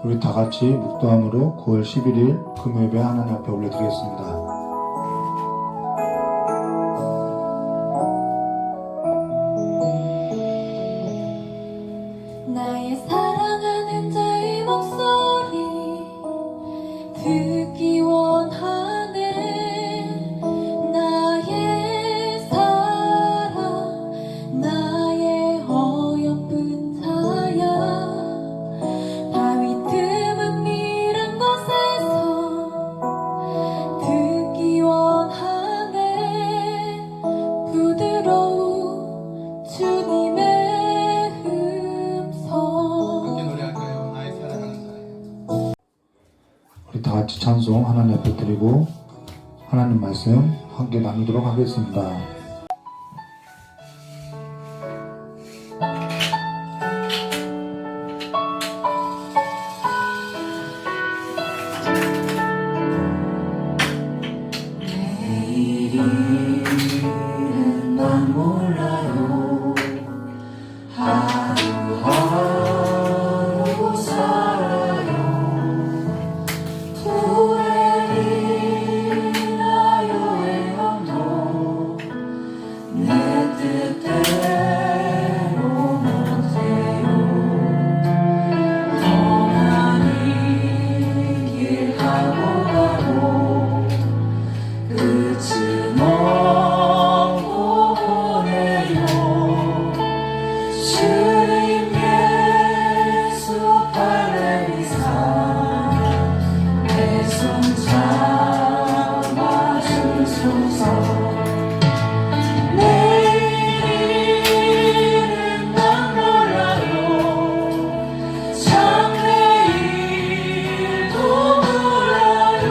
우리 다 같이 묵도함으로 9월 11일 금요예배 하나님 앞에 올려드리겠습니다. 나의 사랑하는 자의 목소리 듣기 원하네. 나의 사랑 나의 어여쁜 자야. 바위 틈은 미른 곳에서 듣기 원하네. 부드러운 주님의 우리 다 같이 찬송 하나님 앞에 드리고 하나님 말씀 함께 나누도록 하겠습니다. 내일은 난 몰라요. 하루하루 살아요. 불행이나 요행함도 내 뜻대로 못해요. 험한 길 가고 가고 끝은 없고 보내요. 주님 예수 할렐루야. 내 손 잡아주소서. 내일은 난 몰라요. 장래일도 몰라요.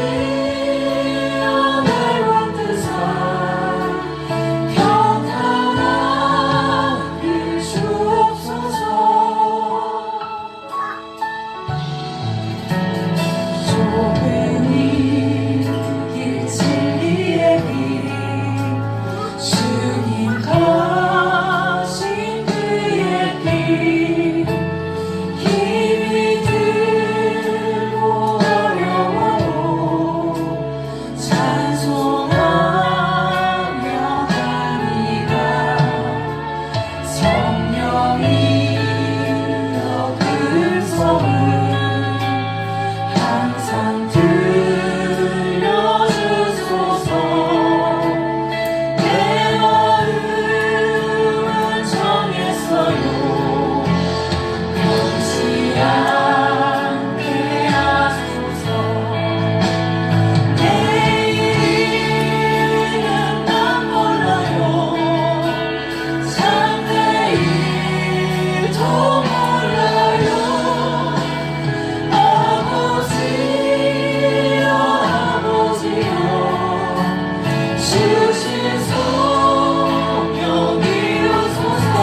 아버지여 날 붙드사 평안하게 주옵소서. 좁은 이 길 진리의 길 주님 가신 그의 길 힘이 들고 어려워도 찬송하며 가니가 성령이여 음성을 항상 들려주소서. 내 마음은 정했어요. 변치 않게 하소서. 내일은 난 몰라요. 장래일도 몰라요. 아버지여 아버지여 주신 성령 이루소서.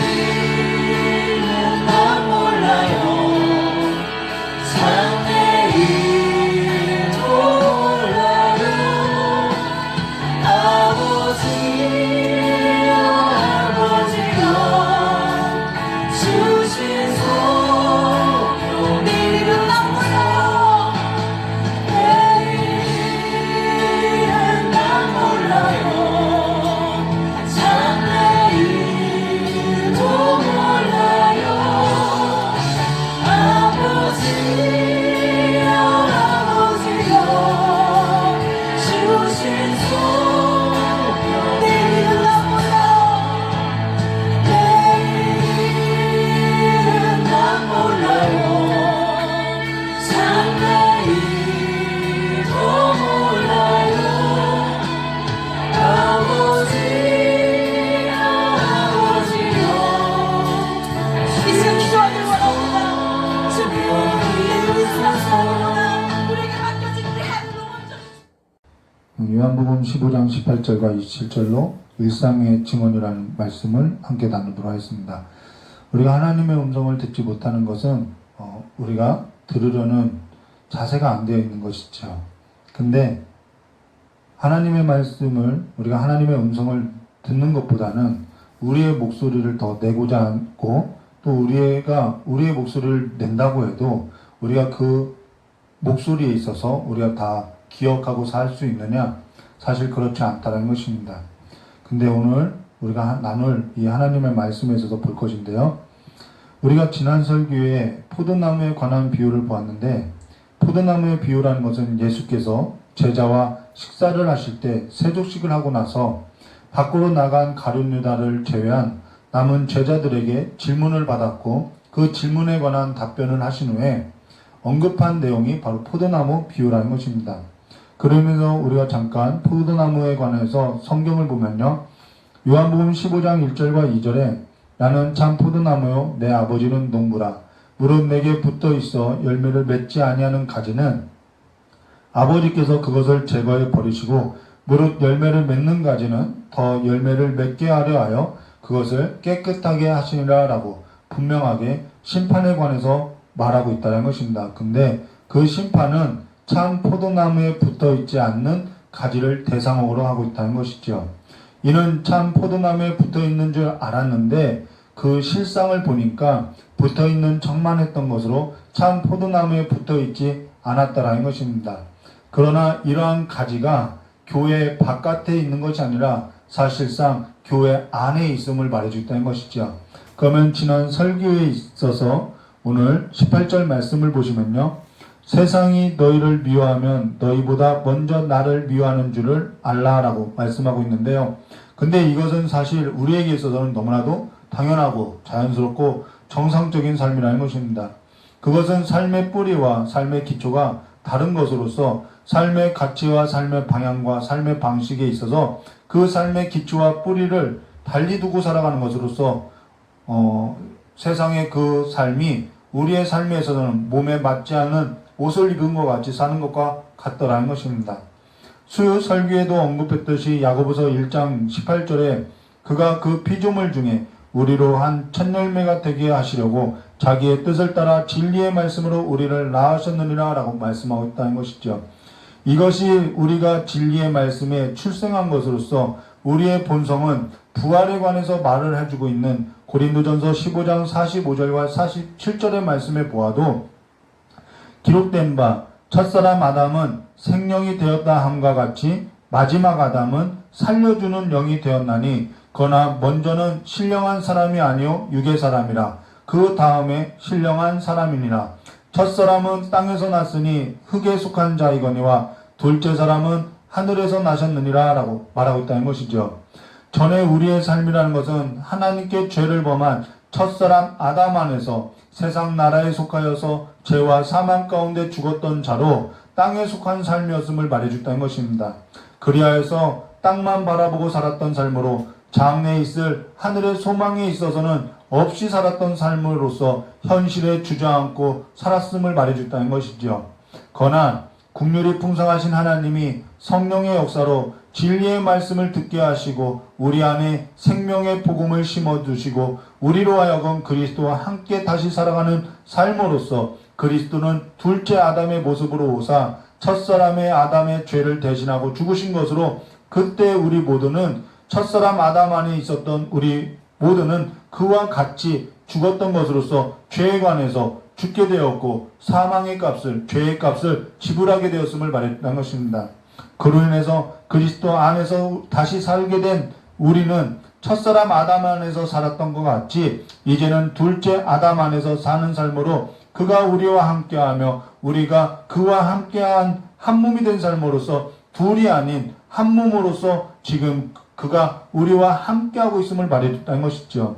내일은 난 몰라요. 장래일도 몰라요. 아버지여 아버지여 주신 성령 내일은 난 몰라요. 내일은 난 몰라요. 장래일도 몰라요. 아버지여 아버지여 주신 성령 내일은 난 몰라요. 내일은 난 몰라요. 장래일도 몰라요. 아버지여 아버지여 이 시간 기도하길 원합니다. 주님 우리 사랑하나 우리에게 맡겨진 우리 하루를 먼저 요한복음 15장 18절과 27절로 일상의 증언이라는 말씀을 함께 나누도록 하겠습니다. 우리가 하나님의 음성을 듣지 못하는 것은 우리가 들으려는 자세가 안 되어 있는 것이죠. 근데 하나님의 말씀을 우리가 하나님의 음성을 듣는 것보다는 우리의 목소리를 더 내고자 하고 또 우리가 우리의 목소리를 낸다고 해도 우리가 그 목소리에 있어서 우리가 다 기억하고 살 수 있느냐? 사실 그렇지 않다는 것입니다. 근데 오늘 우리가 나눌 이 하나님의 말씀에서도 볼 것인데요. 우리가 지난 설교에 포도나무에 관한 비유를 보았는데 포도나무의 비유라는 것은 예수께서 제자와 식사를 하실 때 세족식을 하고 나서 밖으로 나간 가룟 유다를 제외한 남은 제자들에게 질문을 받았고 그 질문에 관한 답변을 하신 후에 언급한 내용이 바로 포도나무 비유라는 것입니다. 그러면서 우리가 잠깐 포도나무에 관해서 성경을 보면요. 요한복음 15장 1절과 2절에 나는 참 포도나무요 내 아버지는 농부라 무릇 내게 붙어 있어 열매를 맺지 아니하는 가지는 아버지께서 그것을 제거해 버리시고 무릇 열매를 맺는 가지는 더 열매를 맺게 하려 하여 그것을 깨끗하게 하시니라 라고 분명하게 심판에 관해서 말하고 있다는 것입니다. 근데 그 심판은 참 포도나무에 붙어 있지 않는 가지를 대상으로 하고 있다는 것이죠. 이는 참 포도나무에 붙어 있는 줄 알았는데 그 실상을 보니까 붙어 있는 척만 했던 것으로 참 포도나무에 붙어 있지 않았다라는 것입니다. 그러나 이러한 가지가 교회 바깥에 있는 것이 아니라 사실상 교회 안에 있음을 말해주고 있다는 것이죠. 그러면 지난 설교에 있어서 오늘 18절 말씀을 보시면요. 세상이 너희를 미워하면 너희보다 먼저 나를 미워하는 줄을 알라라고 말씀하고 있는데요. 근데 이것은 사실 우리에게 있어서는 너무나도 당연하고 자연스럽고 정상적인 삶이라는 것입니다. 그것은 삶의 뿌리와 삶의 기초가 다른 것으로서 삶의 가치와 삶의 방향과 삶의 방식에 있어서 그 삶의 기초와 뿌리를 달리 두고 살아가는 것으로서 세상의 그 삶이 우리의 삶에서는 몸에 맞지 않는 옷을 입은 것 같이 사는 것과 같더라는 것입니다. 수요 설교에도 언급했듯이 야고보서 1장 18절에 그가 그 피조물 중에 우리로 한 첫 열매가 되게 하시려고 자기의 뜻을 따라 진리의 말씀으로 우리를 낳으셨느니라 라고 말씀하고 있다는 것이죠. 이것이 우리가 진리의 말씀에 출생한 것으로서 우리의 본성은 부활에 관해서 말을 해주고 있는 고린도전서 15장 45절과 47절의 말씀에 보아도 기록된 바 첫사람 아담은 생령이 되었다 함과 같이 마지막 아담은 살려주는 영이 되었나니 그러나 먼저는 신령한 사람이 아니요 육의 사람이라 그 다음에 신령한 사람이니라. 첫사람은 땅에서 났으니 흙에 속한 자이거니와 둘째 사람은 하늘에서 나셨느니라 라고 말하고 있다는 것이죠. 전에 우리의 삶이라는 것은 하나님께 죄를 범한 첫사람 아담 안에서 세상 나라에 속하여서 죄와 사망 가운데 죽었던 자로 땅에 속한 삶이었음을 말해줬다는 것입니다. 그리하여서 땅만 바라보고 살았던 삶으로 장래에 있을 하늘의 소망에 있어서는 없이 살았던 삶으로서 현실에 주저앉고 살았음을 말해줬다는 것이죠. 그러나 국률이 풍성하신 하나님이 성령의 역사로 진리의 말씀을 듣게 하시고 우리 안에 생명의 복음을 심어두시고 우리로 하여금 그리스도와 함께 다시 살아가는 삶으로서 그리스도는 둘째 아담의 모습으로 오사 첫사람의 아담의 죄를 대신하고 죽으신 것으로 그때 우리 모두는 첫사람 아담 안에 있었던 우리 모두는 그와 같이 죽었던 것으로서 죄에 관해서 죽게 되었고 사망의 값을 죄의 값을 지불하게 되었음을 말했던 것입니다. 그로 인해서 그리스도 안에서 다시 살게 된 우리는 첫사람 아담 안에서 살았던 것 같이 이제는 둘째 아담 안에서 사는 삶으로 그가 우리와 함께하며 우리가 그와 함께한 한 몸이 된 삶으로서 둘이 아닌 한 몸으로서 지금 그가 우리와 함께하고 있음을 말해줬다는 것이죠.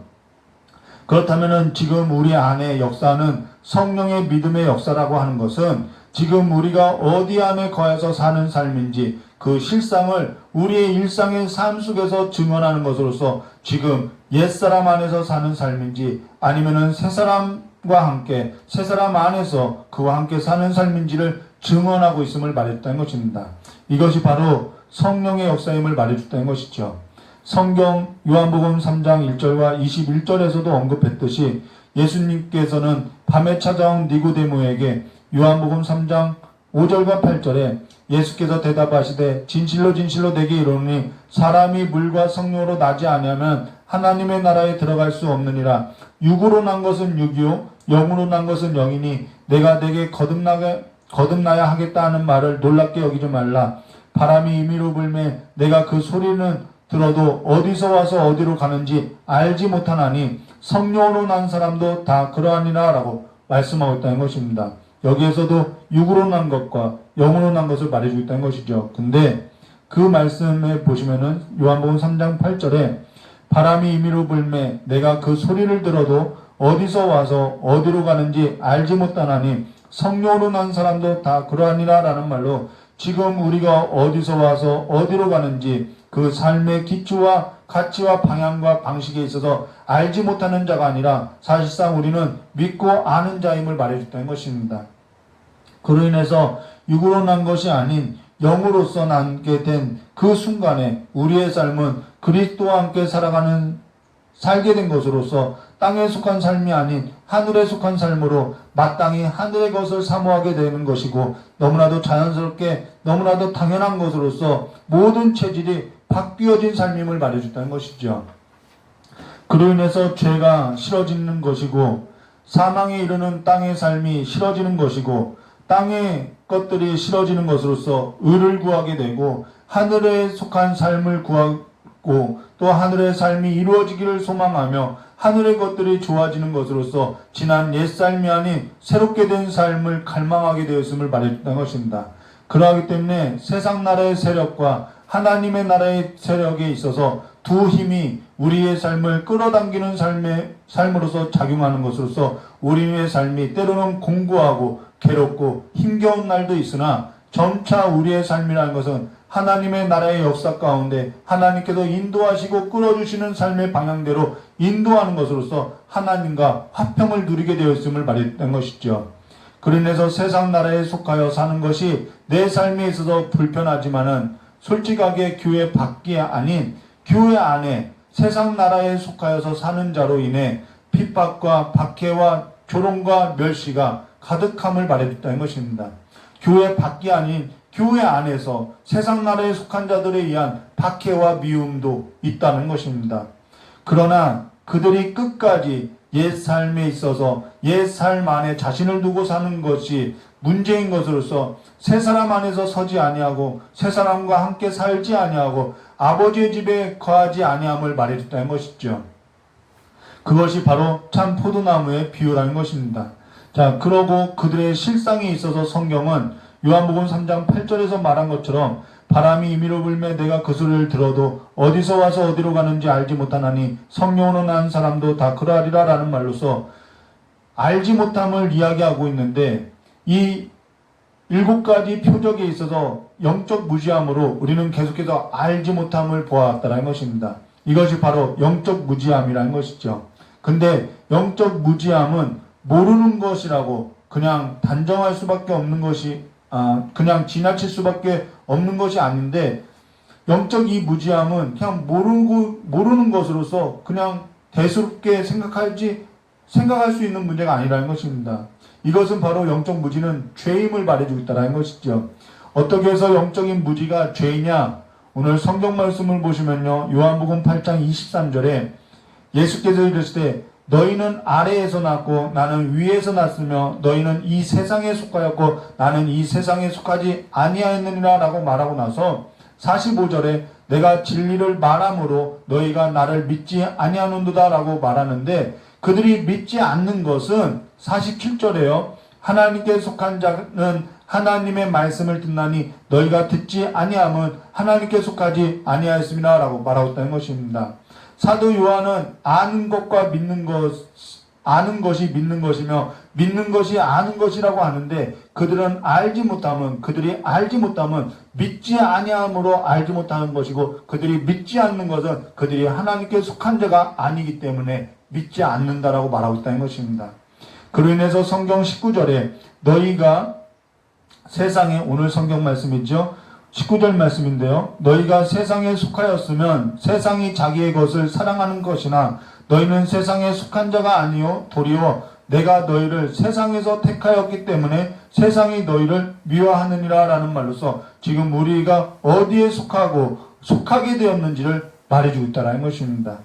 그렇다면 지금 우리 안에 역사는 성령의 믿음의 역사라고 하는 것은 지금 우리가 어디 안에 거해서 사는 삶인지 그 실상을 우리의 일상의 삶 속에서 증언하는 것으로서 지금 옛사람 안에서 사는 삶인지 아니면은 새사람과 함께 새사람 안에서 그와 함께 사는 삶인지를 증언하고 있음을 말했다는 것입니다. 이것이 바로 성령의 역사임을 말해줬다는 것이죠. 성경 요한복음 3장 1절과 21절에서도 언급했듯이 예수님께서는 밤에 찾아온 니고데모에게 요한복음 3장 5절과 8절에 예수께서 대답하시되 진실로 진실로 내게 이르노니 사람이 물과 성령으로 나지 아니하면 하나님의 나라에 들어갈 수 없느니라. 육으로 난 것은 육이요 영으로 난 것은 영이니 내가 내게 거듭나야 하겠다 하는 말을 놀랍게 여기지 말라. 바람이 임의로 불매 내가 그 소리는 들어도 어디서 와서 어디로 가는지 알지 못하나니 성령으로 난 사람도 다 그러하니라 라고 말씀하고 있다는 것입니다. 여기에서도 육으로 난 것과 영으로 난 것을 말해주고 있다는 것이죠. 근데 그 말씀에 보시면은 요한복음 3장 8절에 바람이 임의로 불매 내가 그 소리를 들어도 어디서 와서 어디로 가는지 알지 못하나니 성령으로 난 사람도 다 그러하니라 라는 말로 지금 우리가 어디서 와서 어디로 가는지 그 삶의 기초와 가치와 방향과 방식에 있어서 알지 못하는 자가 아니라 사실상 우리는 믿고 아는 자임을 말해줬다는 것입니다. 그로 인해서 육으로 난 것이 아닌 영으로서 나게 된 그 순간에 우리의 삶은 그리스도와 함께 살게 된 것으로서 땅에 속한 삶이 아닌 하늘에 속한 삶으로 마땅히 하늘의 것을 사모하게 되는 것이고 너무나도 자연스럽게 너무나도 당연한 것으로서 모든 체질이 바뀌어진 삶임을 말해줬다는 것이죠. 그로 인해서 죄가 싫어지는 것이고 사망에 이르는 땅의 삶이 싫어지는 것이고 땅의 것들이 싫어지는 것으로서 의를 구하게 되고 하늘에 속한 삶을 구하고 또 하늘의 삶이 이루어지기를 소망하며 하늘의 것들이 좋아지는 것으로서 지난 옛삶이 아닌 새롭게 된 삶을 갈망하게 되었음을 말해줬다는 것입니다. 그러하기 때문에 세상 나라의 세력과 하나님의 나라의 세력에 있어서 두 힘이 우리의 삶을 끌어당기는 삶으로서 작용하는 것으로서 우리의 삶이 때로는 공고하고 괴롭고 힘겨운 날도 있으나 점차 우리의 삶이라는 것은 하나님의 나라의 역사 가운데 하나님께서 인도하시고 끌어주시는 삶의 방향대로 인도하는 것으로서 하나님과 화평을 누리게 되었음을 말했던 것이죠. 그로 인해서 세상 나라에 속하여 사는 것이 내 삶에 있어서 불편하지만은 솔직하게 교회 밖이 아닌 교회 안에 세상 나라에 속하여서 사는 자로 인해 핍박과 박해와 조롱과 멸시가 가득함을 말해줬다는 것입니다. 교회 밖이 아닌 교회 안에서 세상 나라에 속한 자들에 의한 박해와 미움도 있다는 것입니다. 그러나 그들이 끝까지 옛 삶에 있어서 옛 삶 안에 자신을 두고 사는 것이 문제인 것으로서 새 사람 안에서 서지 아니하고 새 사람과 함께 살지 아니하고 아버지의 집에 거하지 아니함을 말해줬다는 것이죠. 그것이 바로 참 포도나무의 비유라는 것입니다. 자, 그러고 그들의 실상에 있어서 성경은 요한복음 3장 8절에서 말한 것처럼 바람이 임의로 불매 내가 그 소리를 들어도 어디서 와서 어디로 가는지 알지 못하나니 성령으로 난 사람도 다 그러하리라 라는 말로서 알지 못함을 이야기하고 있는데 이 7가지 표적에 있어서 영적 무지함으로 우리는 계속해서 알지 못함을 보아왔다는 것입니다. 이것이 바로 영적 무지함이라는 것이죠. 근데 영적 무지함은 모르는 것이라고 그냥 단정할 수밖에 없는 것이 그냥 지나칠 수밖에 없는 것이 아닌데 영적 이 무지함은 그냥 모르는 것으로서 그냥 대수롭게 생각할 수 있는 문제가 아니라는 것입니다. 이것은 바로 영적 무지는 죄임을 말해주고 있다는 것이죠. 어떻게 해서 영적인 무지가 죄이냐? 오늘 성경 말씀을 보시면요. 요한복음 8장 23절에 예수께서 이르시되 너희는 아래에서 났고 나는 위에서 났으며 너희는 이 세상에 속하였고 나는 이 세상에 속하지 아니하였느니라 라고 말하고 나서 45절에 내가 진리를 말함으로 너희가 나를 믿지 아니하는도다 라고 말하는데 그들이 믿지 않는 것은 47절에요. 하나님께 속한 자는 하나님의 말씀을 듣나니 너희가 듣지 아니함은 하나님께 속하지 아니하였습니다 라고 말하고 있다는 것입니다. 사도 요한은 아는 것과 아는 것이 믿는 것이며 믿는 것이 아는 것이라고 하는데 그들이 알지 못함은 믿지 아니함으로 알지 못하는 것이고 그들이 믿지 않는 것은 그들이 하나님께 속한 자가 아니기 때문에 믿지 않는다라고 말하고 있다는 것입니다. 그로 인해서 성경 19절에 너희가 세상에 오늘 성경 말씀이죠. 19절 말씀인데요. 너희가 세상에 속하였으면 세상이 자기의 것을 사랑하는 것이나 너희는 세상에 속한 자가 아니요 도리어 내가 너희를 세상에서 택하였기 때문에 세상이 너희를 미워하느니라 라는 말로서 지금 우리가 어디에 속하고 속하게 되었는지를 말해주고 있다는 것입니다.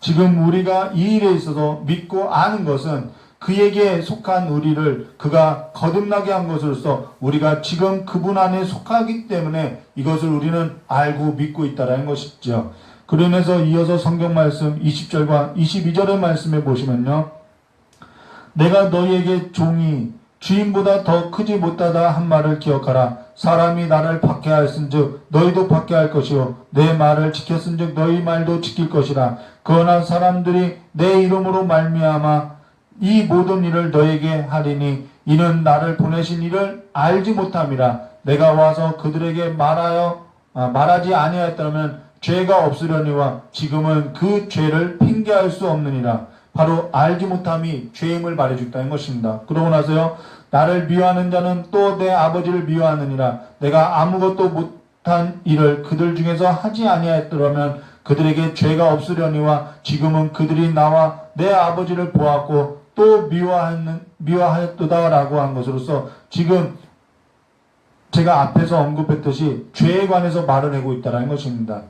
지금 우리가 이 일에 있어서 믿고 아는 것은 그에게 속한 우리를 그가 거듭나게 한 것으로서 우리가 지금 그분 안에 속하기 때문에 이것을 우리는 알고 믿고 있다는 것이죠. 그러면서 이어서 성경 말씀 20절과 22절의 말씀에 보시면요. 내가 너희에게 종이 주인보다 더 크지 못하다 한 말을 기억하라. 사람이 나를 박해하였은즉 너희도 박해할 것이요 내 말을 지켰은즉 너희 말도 지킬 것이라. 그러나 사람들이 내 이름으로 말미암아 이 모든 일을 너에게 하리니 이는 나를 보내신 이를 알지 못함이라. 내가 와서 그들에게 말하지 아니하였다면 죄가 없으려니와 지금은 그 죄를 핑계할 수 없느니라. 바로 알지 못함이 죄임을 말해줬다는 것입니다. 그러고 나서요. 나를 미워하는 자는 또 내 아버지를 미워하느니라. 내가 아무것도 못한 일을 그들 중에서 하지 아니하였더라면 그들에게 죄가 없으려니와 지금은 그들이 나와 내 아버지를 보았고 또 미워하였도다라고 한 것으로서 지금 제가 앞에서 언급했듯이 죄에 관해서 말을 하고 있다는 것입니다.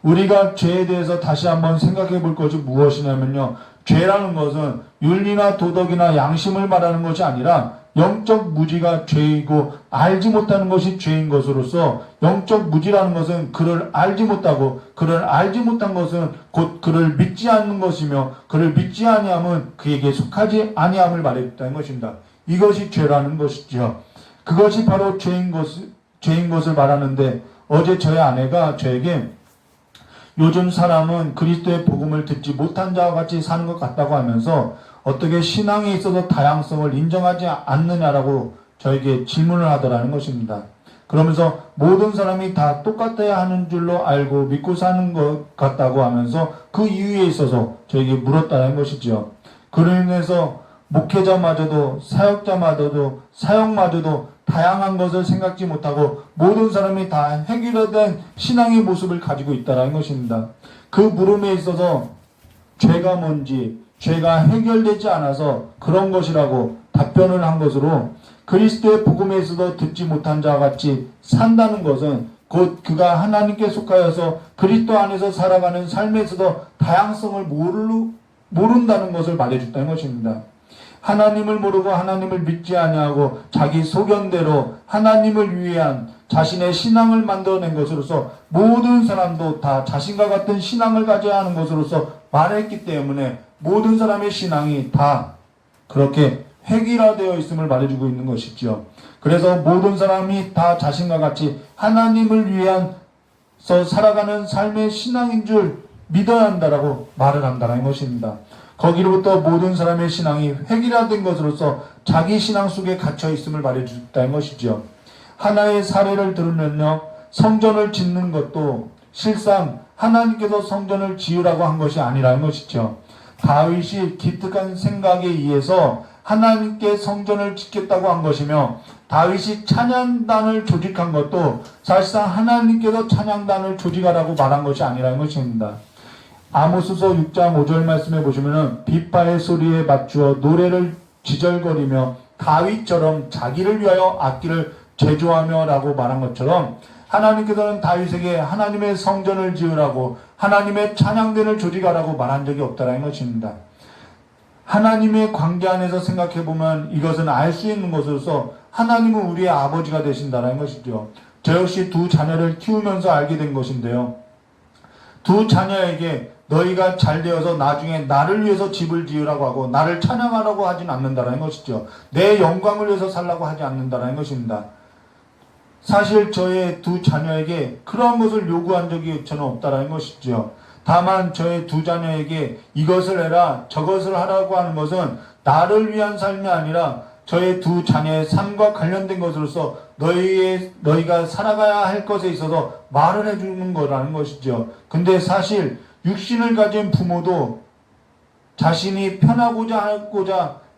우리가 죄에 대해서 다시 한번 생각해 볼 것이 무엇이냐면요. 죄라는 것은 윤리나 도덕이나 양심을 말하는 것이 아니라 영적 무지가 죄이고 알지 못하는 것이 죄인 것으로서 영적 무지라는 것은 그를 알지 못하고 그를 알지 못한 것은 곧 그를 믿지 않는 것이며 그를 믿지 아니함은 그에게 속하지 아니함을 말했다는 것입니다. 이것이 죄라는 것이죠. 그것이 바로 죄인 것을 말하는데 어제 저희 아내가 저에게 요즘 사람은 그리스도의 복음을 듣지 못한 자와 같이 사는 것 같다고 하면서 어떻게 신앙에 있어서 다양성을 인정하지 않느냐라고 저에게 질문을 하더라는 것입니다. 그러면서 모든 사람이 다 똑같아야 하는 줄로 알고 믿고 사는 것 같다고 하면서 그 이유에 있어서 저에게 물었다는 것이죠. 그로 인해서 목회자마저도 사역마저도 다양한 것을 생각지 못하고 모든 사람이 다 해결된 신앙의 모습을 가지고 있다는 것입니다. 그 물음에 있어서 죄가 뭔지 죄가 해결되지 않아서 그런 것이라고 답변을 한 것으로 그리스도의 복음에 있어서 듣지 못한 자와 같이 산다는 것은 곧 그가 하나님께 속하여서 그리스도 안에서 살아가는 삶에 있어서 다양성을 모른다는 것을 말해줬다는 것입니다. 하나님을 모르고 하나님을 믿지 아니하고 자기 소견대로 하나님을 위한 자신의 신앙을 만들어낸 것으로서 모든 사람도 다 자신과 같은 신앙을 가져야 하는 것으로서 말했기 때문에 모든 사람의 신앙이 다 그렇게 획일화되어 있음을 말해주고 있는 것이죠. 그래서 모든 사람이 다 자신과 같이 하나님을 위해서 살아가는 삶의 신앙인 줄 믿어야 한다라고 말을 한다는 것입니다. 거기로부터 모든 사람의 신앙이 획일화된 것으로서 자기 신앙 속에 갇혀 있음을 말해주었다는 것이죠. 하나의 사례를 들으면요. 성전을 짓는 것도 실상 하나님께서 성전을 지으라고 한 것이 아니라는 것이죠. 다윗이 기특한 생각에 의해서 하나님께 성전을 짓겠다고 한 것이며 다윗이 찬양단을 조직한 것도 사실상 하나님께서 찬양단을 조직하라고 말한 것이 아니라는 것입니다. 아모스서 6장 5절 말씀에 보시면은 비파의 소리에 맞추어 노래를 지절거리며 다윗처럼 자기를 위하여 악기를 제조하며 라고 말한 것처럼 하나님께서는 다윗에게 하나님의 성전을 지으라고 하나님의 찬양단을 조직하라고 말한 적이 없다는 것입니다. 하나님의 관계 안에서 생각해보면 이것은 알 수 있는 것으로서 하나님은 우리의 아버지가 되신다는 것이죠. 저 역시 두 자녀를 키우면서 알게 된 것인데요. 두 자녀에게 너희가 잘 되어서 나중에 나를 위해서 집을 지으라고 하고 나를 찬양하라고 하진 않는다는 것이죠. 내 영광을 위해서 살라고 하지 않는다는 것입니다. 사실 저의 두 자녀에게 그런 것을 요구한 적이 저는 없다는 것이죠. 다만 저의 두 자녀에게 이것을 해라 저것을 하라고 하는 것은 나를 위한 삶이 아니라 저의 두 자녀의 삶과 관련된 것으로서 너희가 살아가야 할 것에 있어서 말을 해주는 거라는 것이죠. 근데 사실 육신을 가진 부모도 자신이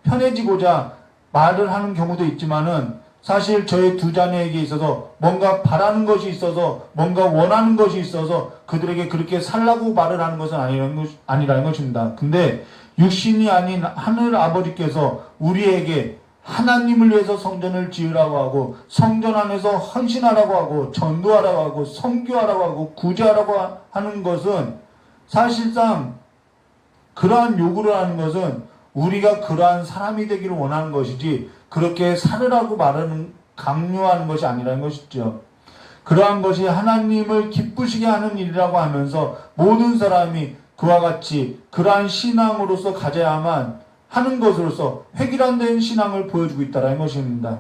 편해지고자 말을 하는 경우도 있지만은 사실 저의 두 자녀에게 있어서 뭔가 바라는 것이 있어서 뭔가 원하는 것이 있어서 그들에게 그렇게 살라고 말을 하는 것은 아니라는 것입니다. 근데 육신이 아닌 하늘 아버지께서 우리에게 하나님을 위해서 성전을 지으라고 하고 성전 안에서 헌신하라고 하고 전도하라고 하고 선교하라고 하고 구제하라고 하는 것은 사실상 그러한 요구를 하는 것은 우리가 그러한 사람이 되기를 원하는 것이지 그렇게 살으라고 강요하는 것이 아니라는 것이죠. 그러한 것이 하나님을 기쁘시게 하는 일이라고 하면서 모든 사람이 그와 같이 그러한 신앙으로서 가져야만 하는 것으로서 획일화된 신앙을 보여주고 있다는 것입니다.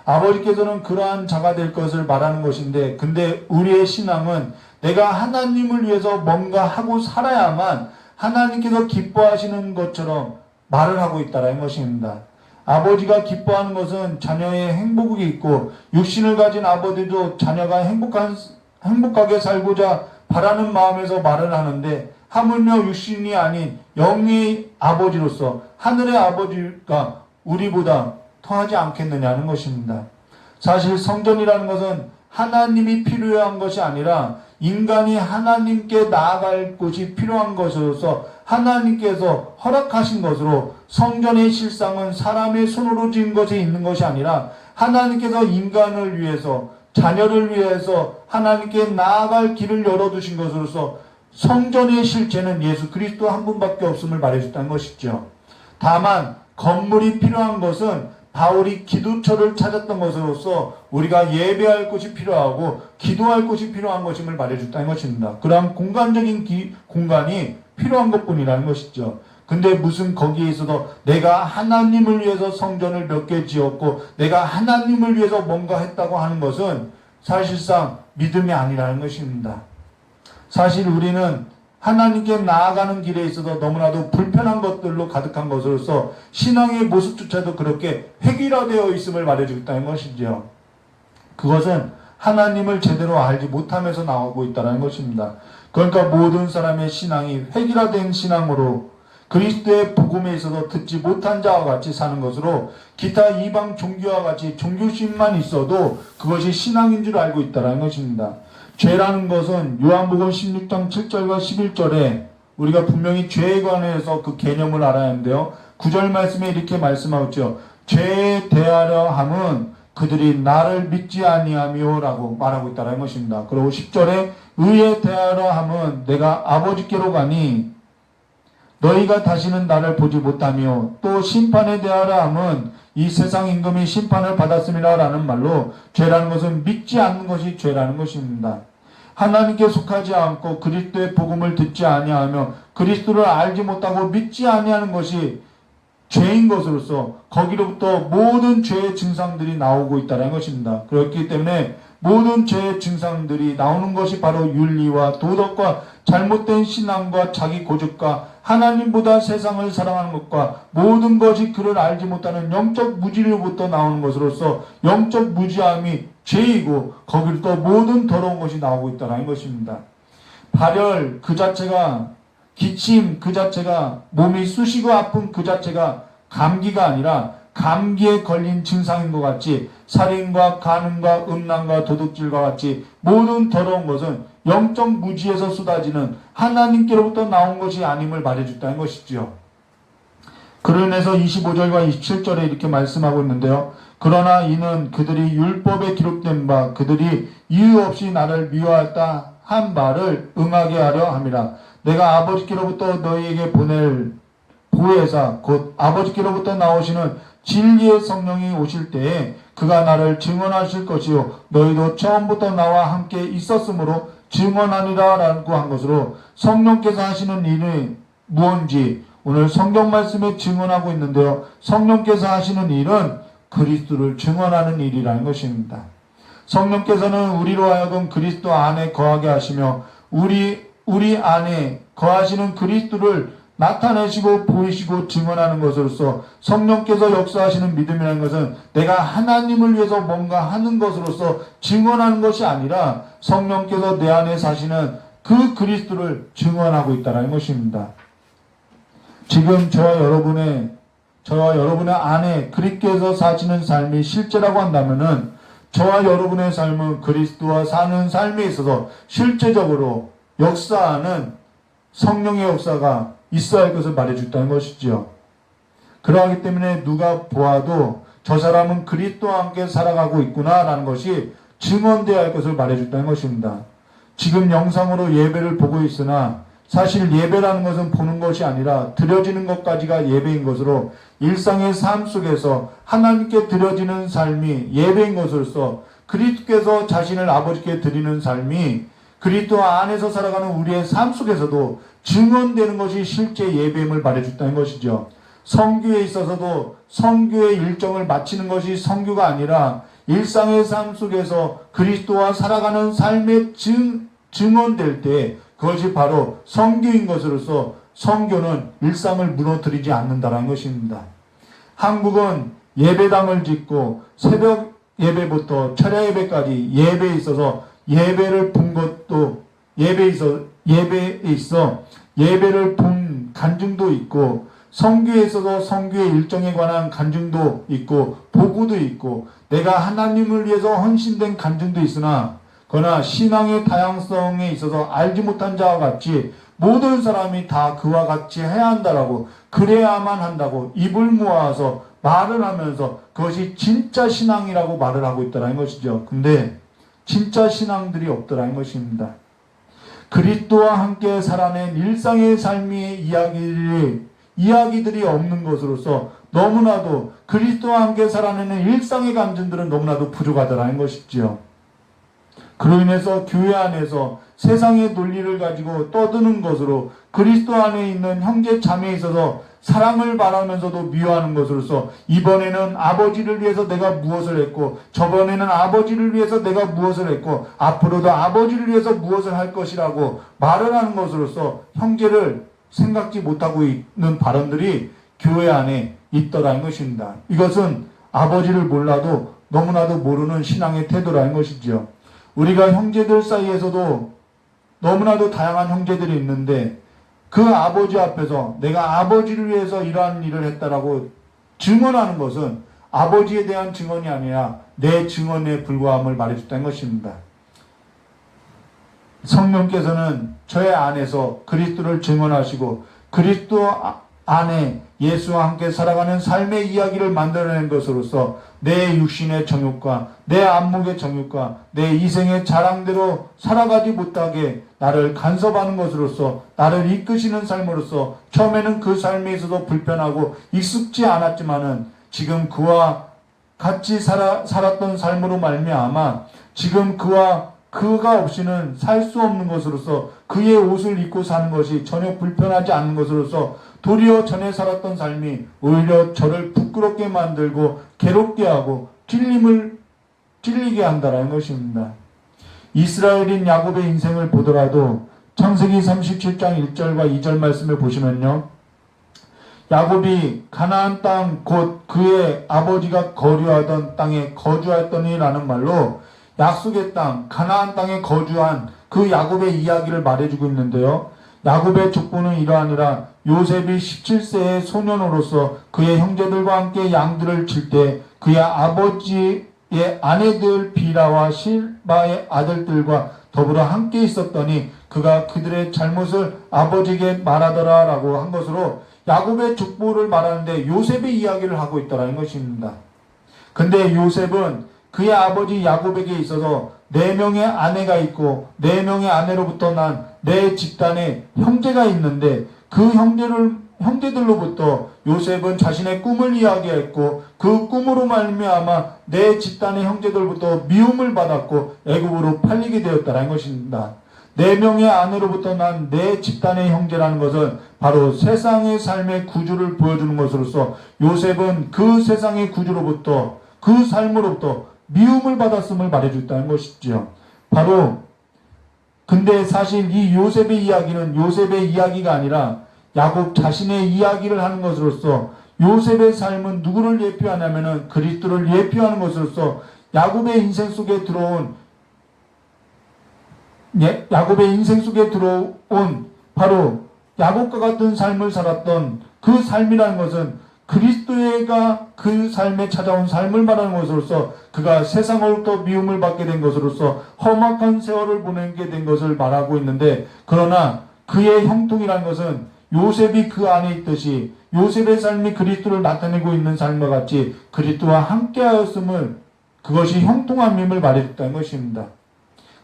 아버지께서는 그러한 자가 될 것을 말하는 것인데, 근데 우리의 신앙은 내가 하나님을 위해서 뭔가 하고 살아야만 하나님께서 기뻐하시는 것처럼 말을 하고 있다는 것입니다. 아버지가 기뻐하는 것은 자녀의 행복이 있고, 육신을 가진 아버지도 자녀가 행복하게 살고자 바라는 마음에서 말을 하는데, 하물며 육신이 아닌 영의 아버지로서 하늘의 아버지가 우리보다 더하지 않겠느냐는 것입니다. 사실 성전이라는 것은 하나님이 필요한 것이 아니라 인간이 하나님께 나아갈 곳이 필요한 것으로서 하나님께서 허락하신 것으로, 성전의 실상은 사람의 손으로 지은 것이 있는 것이 아니라 하나님께서 인간을 위해서, 자녀를 위해서 하나님께 나아갈 길을 열어두신 것으로서 성전의 실체는 예수 그리스도 한 분밖에 없음을 말해줬다는 것이죠. 다만 건물이 필요한 것은 바울이 기도처를 찾았던 것으로서 우리가 예배할 곳이 필요하고 기도할 곳이 필요한 것임을 말해줬다는 것입니다. 그러한 공간적인 공간이 필요한 것뿐이라는 것이죠. 근데 무슨 거기에 있어서 내가 하나님을 위해서 성전을 몇 개 지었고 내가 하나님을 위해서 뭔가 했다고 하는 것은 사실상 믿음이 아니라는 것입니다. 사실 우리는 하나님께 나아가는 길에 있어서 너무나도 불편한 것들로 가득한 것으로서 신앙의 모습조차도 그렇게 획일화되어 있음을 말해주겠다는 것이죠. 그것은 하나님을 제대로 알지 못하면서 나오고 있다는 것입니다. 그러니까 모든 사람의 신앙이 획일화된 신앙으로 그리스도의 복음에 있어서 듣지 못한 자와 같이 사는 것으로 기타 이방 종교와 같이 종교심만 있어도 그것이 신앙인 줄 알고 있다는 것입니다. 죄라는 것은 요한복음 16장 7절과 11절에 우리가 분명히 죄에 관해서 그 개념을 알아야 하는데요. 9절 말씀에 이렇게 말씀하고 있죠. 죄에 대하려 함은 그들이 나를 믿지 아니하며 라고 말하고 있다는 것입니다. 그리고 10절에 의에 대하려 함은 내가 아버지께로 가니 너희가 다시는 나를 보지 못하며, 또 심판에 대하려 함은 이 세상 임금이 심판을 받았음이라 라는 말로 죄라는 것은 믿지 않는 것이 죄라는 것입니다. 하나님께 속하지 않고 그리스도의 복음을 듣지 아니하며 그리스도를 알지 못하고 믿지 아니하는 것이 죄인 것으로서 거기로부터 모든 죄의 증상들이 나오고 있다는 것입니다. 그렇기 때문에 모든 죄의 증상들이 나오는 것이 바로 윤리와 도덕과 잘못된 신앙과 자기 고집과 하나님보다 세상을 사랑하는 것과 모든 것이 그를 알지 못하는 영적 무지로부터 나오는 것으로서 영적 무지함이 죄이고 거기로부터 모든 더러운 것이 나오고 있다는 것입니다. 발열 그 자체가, 기침 그 자체가, 몸이 쑤시고 아픈 그 자체가 감기가 아니라 감기에 걸린 증상인 것 같이 살인과 간음과 음란과 도둑질과 같이 모든 더러운 것은 영적 무지에서 쏟아지는 하나님께로부터 나온 것이 아님을 말해줬다는 것이죠. 그로 인해서 25절과 27절에 이렇게 말씀하고 있는데요. 그러나 이는 그들이 율법에 기록된 바 그들이 이유 없이 나를 미워했다 한 말을 응하게 하려 함이라. 내가 아버지께로부터 너희에게 보낼 보혜사 곧 아버지께로부터 나오시는 진리의 성령이 오실 때에 그가 나를 증언하실 것이요 너희도 처음부터 나와 함께 있었으므로 증언하니라 라고 한 것으로 성령께서 하시는 일이 무언지 오늘 성경 말씀에 증언하고 있는데요. 성령께서 하시는 일은 그리스도를 증언하는 일이라는 것입니다. 성령께서는 우리로 하여금 그리스도 안에 거하게 하시며 우리 안에 거하시는 그리스도를 나타내시고 보이시고 증언하는 것으로서 성령께서 역사하시는 믿음이라는 것은 내가 하나님을 위해서 뭔가 하는 것으로서 증언하는 것이 아니라 성령께서 내 안에 사시는 그 그리스도를 증언하고 있다는 것입니다. 지금 저와 여러분의 안에 그리스도께서 사시는 삶이 실제라고 한다면은 저와 여러분의 삶은 그리스도와 사는 삶에 있어서 실제적으로 역사하는 성령의 역사가 있어야 할 것을 말해줬다는 것이죠. 그러하기 때문에 누가 보아도 저 사람은 그리스도와 함께 살아가고 있구나라는 것이 증언되어야 할 것을 말해줬다는 것입니다. 지금 영상으로 예배를 보고 있으나 사실 예배라는 것은 보는 것이 아니라 드려지는 것까지가 예배인 것으로 일상의 삶 속에서 하나님께 드려지는 삶이 예배인 것으로서 그리스도께서 자신을 아버지께 드리는 삶이 그리스도 안에서 살아가는 우리의 삶 속에서도 증언되는 것이 실제 예배임을 말해줬다는 것이죠. 성교에 있어서도 성교의 일정을 마치는 것이 성교가 아니라 일상의 삶 속에서 그리스도와 살아가는 삶의 증언될 때 그것이 바로 성교인 것으로서 성교는 일상을 무너뜨리지 않는다는 것입니다. 한국은 예배당을 짓고 새벽 예배부터 철야 예배까지 예배에 있어서 예배를 본 것도 예배에 있어 예배를 본 간증도 있고 성교에 있어서 성교의 일정에 관한 간증도 있고 보고도 있고 내가 하나님을 위해서 헌신된 간증도 있으나 그러나 신앙의 다양성에 있어서 알지 못한 자와 같이 모든 사람이 다 그와 같이 해야 한다라고 그래야만 한다고 입을 모아서 말을 하면서 그것이 진짜 신앙이라고 말을 하고 있다는 것이죠. 근데 진짜 신앙들이 없더라는 것입니다. 그리스도와 함께 살아낸 일상의 삶의 이야기들이 없는 것으로서 너무나도 그리스도와 함께 살아내는 일상의 감정들은 너무나도 부족하다는 것이지요. 그로 인해서 교회 안에서 세상의 논리를 가지고 떠드는 것으로 그리스도 안에 있는 형제 자매에 있어서 사랑을 바라면서도 미워하는 것으로서 이번에는 아버지를 위해서 내가 무엇을 했고 저번에는 아버지를 위해서 내가 무엇을 했고 앞으로도 아버지를 위해서 무엇을 할 것이라고 말을 하는 것으로서 형제를 생각지 못하고 있는 발언들이 교회 안에 있더라는 것입니다. 이것은 아버지를 몰라도 너무나도 모르는 신앙의 태도라는 것이죠. 우리가 형제들 사이에서도 너무나도 다양한 형제들이 있는데 그 아버지 앞에서 내가 아버지를 위해서 이러한 일을 했다라고 증언하는 것은 아버지에 대한 증언이 아니라 내 증언에 불과함을 말해줬다는 것입니다. 성령께서는 저의 안에서 그리스도를 증언하시고 그리스도 안에 예수와 함께 살아가는 삶의 이야기를 만들어낸 것으로서 내 육신의 정욕과 내 안목의 정욕과 내 이생의 자랑대로 살아가지 못하게 나를 간섭하는 것으로서 나를 이끄시는 삶으로서 처음에는 그 삶에 있어서 불편하고 익숙지 않았지만은 지금 그와 같이 살았던 삶으로 말미암아 지금 그가 없이는 살 수 없는 것으로서 그의 옷을 입고 사는 것이 전혀 불편하지 않는 것으로서 도리어 전에 살았던 삶이 오히려 저를 부끄럽게 만들고 괴롭게 하고 찔리게 한다라는 것입니다. 이스라엘인 야곱의 인생을 보더라도 창세기 37장 1절과 2절 말씀을 보시면요. 야곱이 가나안 땅 곧 그의 아버지가 거류하던 땅에 거주하였더니라는 말로 약속의 땅 가나안 땅에 거주한 그 야곱의 이야기를 말해주고 있는데요. 야곱의 족보는 이러하니라. 요셉이 17세의 소년으로서 그의 형제들과 함께 양들을 칠 때 그의 아버지의 아내들 비라와 실바의 아들들과 더불어 함께 있었더니 그가 그들의 잘못을 아버지에게 말하더라라고 한 것으로 야곱의 족보를 말하는데 요셉의 이야기를 하고 있다는 것입니다. 근데 요셉은 그의 아버지 야곱에게 있어서 4명의 아내가 있고 4명의 아내로부터 난 내 집단에 형제가 있는데 그 형제들로부터 요셉은 자신의 꿈을 이야기했고 그 꿈으로 말미암아 내 집단의 형제들부터 미움을 받았고 애굽으로 팔리게 되었다는 것입니다. 4명의 아내로부터 난 내 집단의 형제라는 것은 바로 세상의 삶의 구주를 보여주는 것으로서 요셉은 그 세상의 구주로부터 그 삶으로부터 미움을 받았음을 말해줬다는 것이죠. 바로 근데 사실 이 요셉의 이야기는 요셉의 이야기가 아니라 야곱 자신의 이야기를 하는 것으로서 요셉의 삶은 누구를 예표하냐면은 그리스도를 예표하는 것으로서 야곱의 인생 속에 들어온 바로 야곱과 같은 삶을 살았던 그 삶이라는 것은 그리스도가 그 삶에 찾아온 삶을 말하는 것으로서 그가 세상으로부터 미움을 받게 된 것으로서 험악한 세월을 보내게 된 것을 말하고 있는데 그러나 그의 형통이라는 것은 요셉이 그 안에 있듯이 요셉의 삶이 그리스도를 나타내고 있는 삶과 같이 그리스도와 함께하였음을 그것이 형통함임을 말해줬다는 것입니다.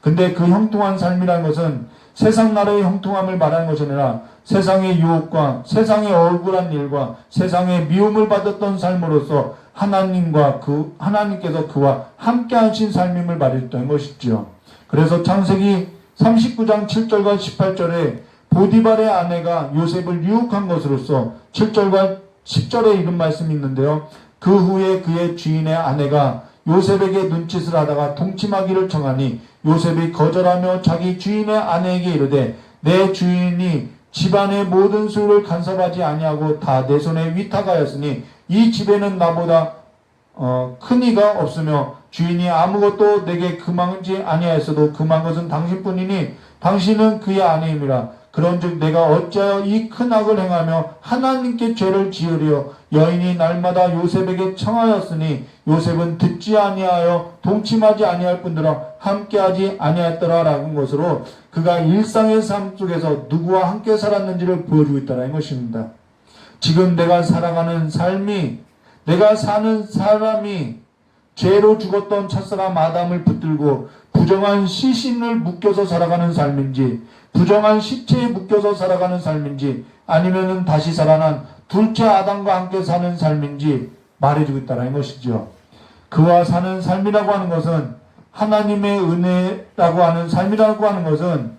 근데 그 형통한 삶이라는 것은 세상 나라의 형통함을 말하는 것이 아니라 세상의 유혹과 세상의 억울한 일과 세상의 미움을 받았던 삶으로서 하나님께서 그와 함께 하신 삶임을 말했던 것이죠. 그래서 창세기 39장 7절과 18절에 보디발의 아내가 요셉을 유혹한 것으로서 7절과 10절에 이런 말씀이 있는데요. 그 후에 그의 주인의 아내가 요셉에게 눈짓을 하다가 동침하기를 청하니 요셉이 거절하며 자기 주인의 아내에게 이르되 내 주인이 집안의 모든 소유를 간섭하지 아니하고 다 내 손에 위탁하였으니 이 집에는 나보다 큰 이가 없으며 주인이 아무것도 내게 금하지 아니하였어도 금한 것은 당신뿐이니 당신은 그의 아내임이라. 그런즉 내가 어찌하여 이 큰 악을 행하며 하나님께 죄를 지으려 여인이 날마다 요셉에게 청하였으니 요셉은 듣지 아니하여 동침하지 아니할 뿐더러 함께하지 아니하였더라라는 것으로 그가 일상의 삶 속에서 누구와 함께 살았는지를 보여주고 있다는 것입니다. 지금 내가 살아가는 삶이, 내가 사는 사람이 죄로 죽었던 첫사람 아담을 붙들고 부정한 시신을 묶여서 살아가는 삶인지, 부정한 시체에 묶여서 살아가는 삶인지, 아니면은 다시 살아난 둘째 아담과 함께 사는 삶인지 말해주고 있다는 것이죠. 그와 사는 삶이라고 하는 것은, 하나님의 은혜라고 하는 삶이라고 하는 것은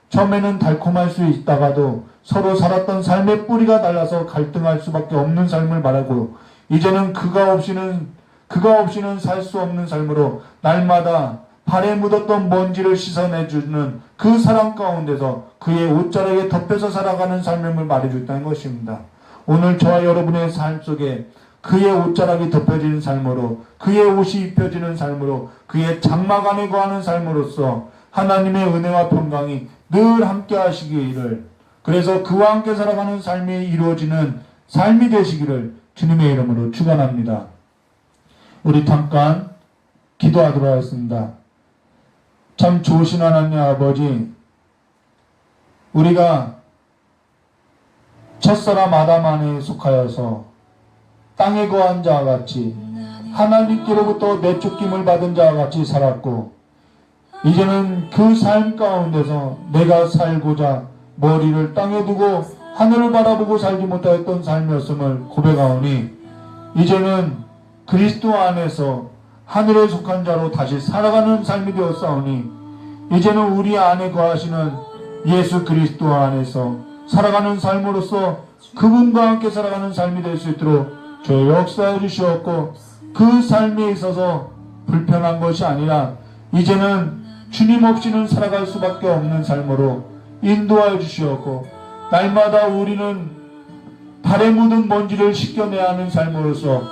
처음에는 달콤할 수 있다가도 서로 살았던 삶의 뿌리가 달라서 갈등할 수밖에 없는 삶을 말하고, 이제는 그가 없이는 살 수 없는 삶으로 날마다 발에 묻었던 먼지를 씻어내주는 그 사랑 가운데서 그의 옷자락에 덮여서 살아가는 삶을 말해주고 있다는 것입니다. 오늘 저와 여러분의 삶 속에 그의 옷자락이 덮여지는 삶으로, 그의 옷이 입혀지는 삶으로, 그의 장막 안에 거하는 삶으로서 하나님의 은혜와 평강이 늘 함께 하시기를, 그래서 그와 함께 살아가는 삶이 이루어지는 삶이 되시기를 주님의 이름으로 축원합니다. 우리 잠깐 기도하도록 하겠습니다. 참 좋으신 하나님 아버지, 우리가 첫사람 아담 안에 속하여서 땅에 거한 자와 같이 하나님께로부터 내쫓김을 받은 자와 같이 살았고, 이제는 그 삶 가운데서 내가 살고자 머리를 땅에 두고 하늘을 바라보고 살지 못하였던 삶이었음을 고백하오니, 이제는 그리스도 안에서 하늘에 속한 자로 다시 살아가는 삶이 되었사오니, 이제는 우리 안에 거하시는 예수 그리스도 안에서 살아가는 삶으로서 그분과 함께 살아가는 삶이 될 수 있도록 저 역사해 주시옵고, 그 삶에 있어서 불편한 것이 아니라 이제는 주님 없이는 살아갈 수밖에 없는 삶으로 인도하여 주시옵고, 날마다 우리는 발에 묻은 먼지를 씻겨내야 하는 삶으로서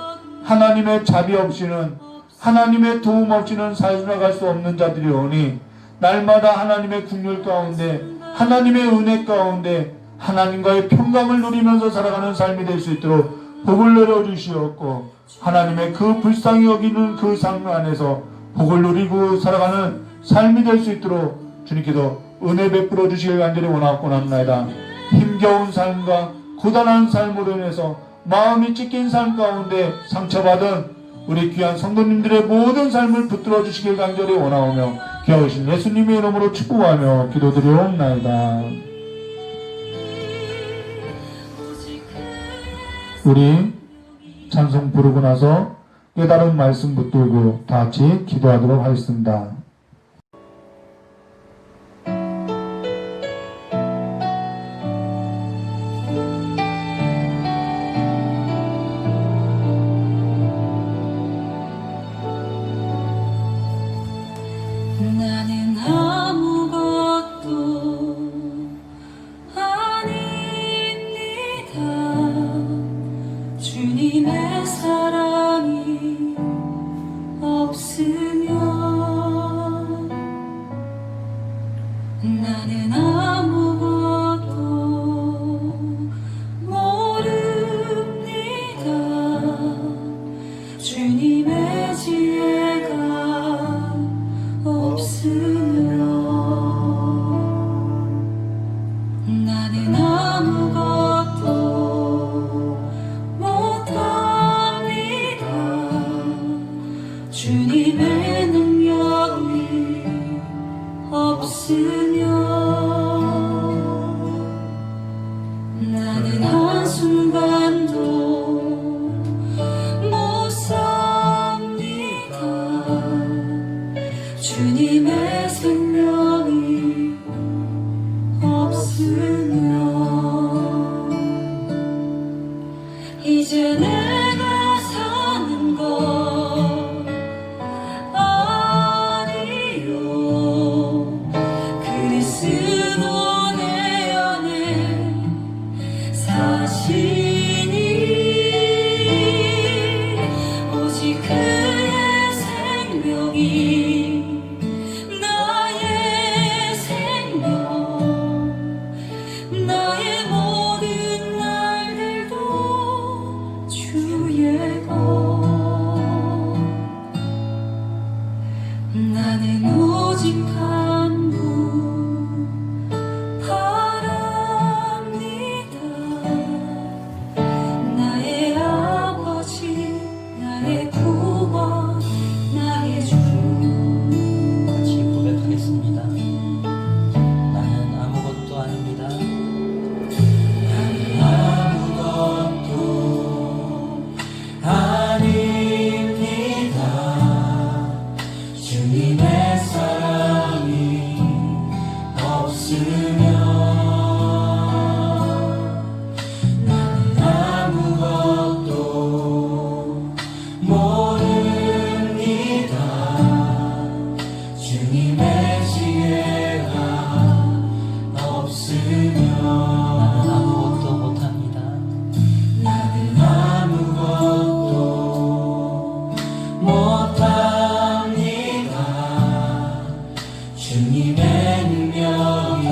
하나님의 자비 없이는, 하나님의 도움 없이는 살아갈 수 없는 자들이 오니, 날마다 하나님의 국률 가운데, 하나님의 은혜 가운데 하나님과의 평강을 누리면서 살아가는 삶이 될 수 있도록 복을 내려주시옵고, 하나님의 그 불쌍히 여기는 그 삶 안에서 복을 누리고 살아가는 삶이 될 수 있도록 주님께서 은혜 베풀어 주시길 간절히 원하고 합나이다. 힘겨운 삶과 고단한 삶으로 인해서 마음이 찢긴 삶 가운데 상처받은 우리 귀한 성도님들의 모든 삶을 붙들어 주시길 간절히 원하오며 귀하신 예수님의 이름으로 축복하며 기도드리옵나이다. 우리 찬송 부르고 나서 깨달은 말씀 붙들고 다 같이 기도하도록 하겠습니다. 나는 아무것도 아닙니다. 주님의 사랑이 없으면 이제 내가 사는 것 아니요 그리스도 내 안에 사시니 오직 그의 생명이 나의 생명 나의 모든 날들도 주의 것 나는 오직 한 분 바랍니다 나의 아버지 나의 구원 나의 주 같이 고백하겠습니다. 나는 아무것도 아닙니다. 아무것도 아닙니다 주님의 사랑이 없으면 나는 아무것도 모릅니다 주님의 지혜가 없으면 나는 아무것도 못합니다. 나는 아무것도 못합니다 주님의 능력이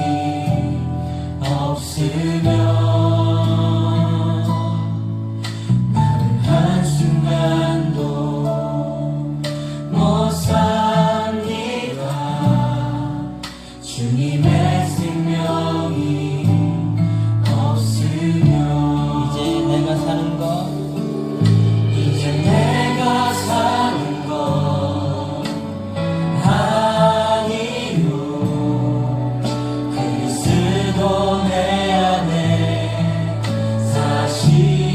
없으면 나는 한순간도 못 삽니다 주님의 생명이 없으면 이제 내가 사는 것 이제 내가 사는 것 아니요 그리스도 내 안에 사시